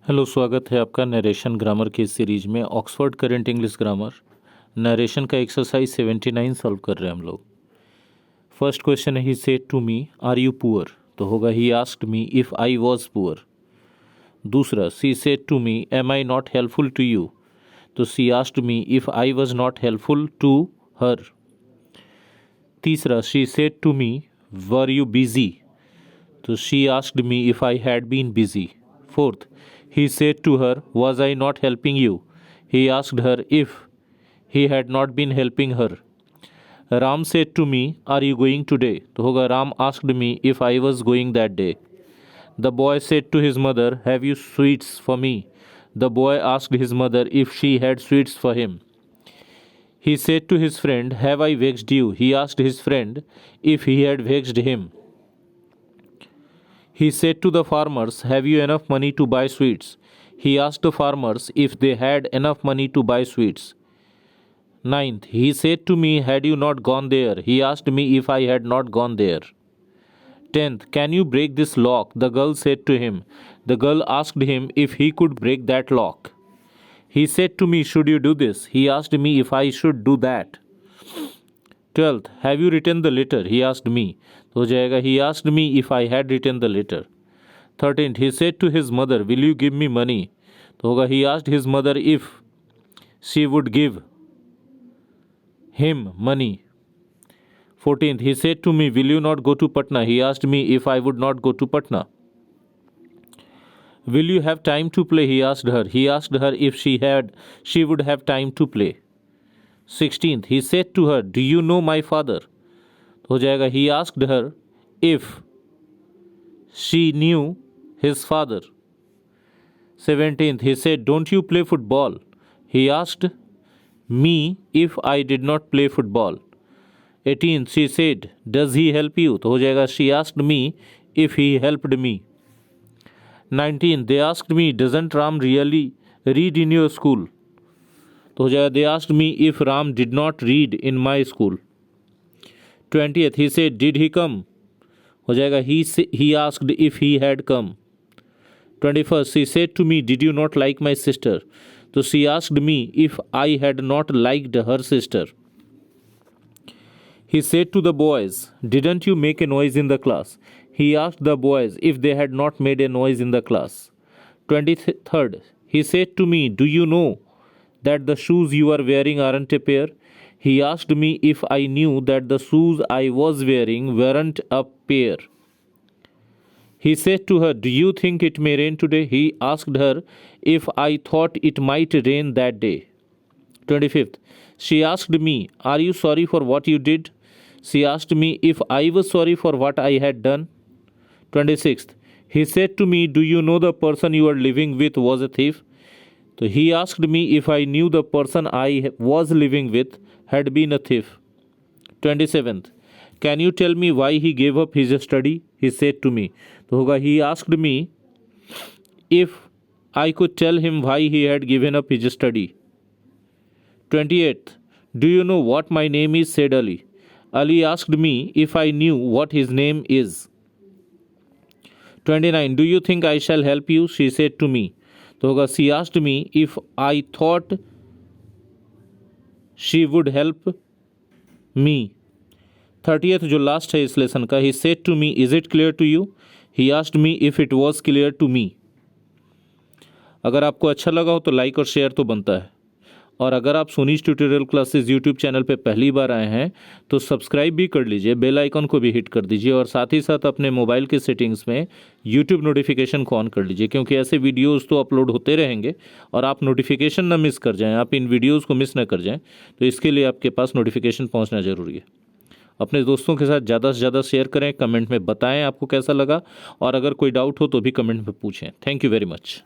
Hello, स्वागत है आपका नरेशन ग्रामर की सीरीज में। Oxford current English grammar narration का एक्सरसाइज 79 सॉल्व कर रहे हैं हम लोग। फर्स्ट क्वेश्चन है, he said to me are you poor, तो होगा he asked me if I was poor. दूसरा, she said to me am I not helpful to you, तो she asked me if I was not helpful to her. तीसरा, she said to me were you busy, तो she asked me if I had been busy. Fourth, he said to her, was I not helping you? He asked her if he had not been helping her. Ram said to me, are you going today? तो होगा Ram asked me if I was going that day. The boy said to his mother, have you sweets for me? The boy asked his mother if she had sweets for him. He said to his friend, have I vexed you? He asked his friend if he had vexed him. He said to the farmers, have you enough money to buy sweets? He asked the farmers if they had enough money to buy sweets. Ninth, he said to me, had you not gone there? He asked me if I had not gone there. 10th, can you break this lock? The girl said to him. The girl asked him if he could break that lock. He said to me, should you do this? He asked me if I should do that. 12th, have you written the letter? He asked me. तो हो जाएगा he asked me if I had written the letter. 13th, he said to his mother, will you give me money? तो होगा he asked his mother if she would give him money. 14th, he said to me, will you not go to Patna? He asked me if I would not go to Patna. Will you have time to play? He asked her. He asked her if she would have time to play. 16th, he said to her, do you know my father? तो हो जाएगा he asked her if she knew his father. 17th, he said, don't you play football? He asked me if I did not play football. 18th, she said, does he help you? तो हो जाएगा she asked me if he helped me. 19th, they asked me, doesn't Ram really read in your school? तो हो जाएगा they asked me if Ram did not read in my school. 20th, he said, did he come? हो जाएगा he asked if he had come. 21st, she said to me, did you not like my sister? तो she asked me if I had not liked her sister. He said to the boys, didn't you make a noise in the class? He asked the boys if they had not made a noise in the class. 23rd, he said to me, do you know that the shoes you are wearing aren't a pair? He asked me if I knew that the shoes I was wearing weren't a pair. He said to her, do you think it may rain today? He asked her if I thought it might rain that day. 25th, she asked me, are you sorry for what you did? She asked me if I was sorry for what I had done. 26th, he said to me, do you know the person you are living with was a thief? So he asked me if I knew the person I was living with had been a thief. 27th, can you tell me why he gave up his study? He said to me. तो होगा he asked me if I could tell him why he had given up his study. 28th, do you know what my name is? Said Ali. Ali asked me if I knew what his name is. 29, do you think I shall help you? She said to me. तो होगा she asked me if I thought she would help me. 30th, जो last है इस lesson का, he said to me, is it clear to you? He asked me if it was clear to me. अगर आपको अच्छा लगा हो तो लाइक और शेयर तो बनता है, और अगर आप सोनीज ट्यूटोरियल क्लासेस यूट्यूब चैनल पे पहली बार आए हैं तो सब्सक्राइब भी कर लीजिए, बेल आइकन को भी हिट कर दीजिए, और साथ ही साथ अपने मोबाइल के सेटिंग्स में यूट्यूब नोटिफिकेशन को ऑन कर लीजिए, क्योंकि ऐसे वीडियोस तो अपलोड होते रहेंगे और आप नोटिफिकेशन ना मिस कर जाएं, आप इन वीडियोज़ को मिस ना कर जाएँ, तो इसके लिए आपके पास नोटिफिकेशन पहुँचना ज़रूरी है। अपने दोस्तों के साथ ज़्यादा से ज़्यादा शेयर करें, कमेंट में बताएं आपको कैसा लगा, और अगर कोई डाउट हो तो भी कमेंट में पूछें। Thank you very much.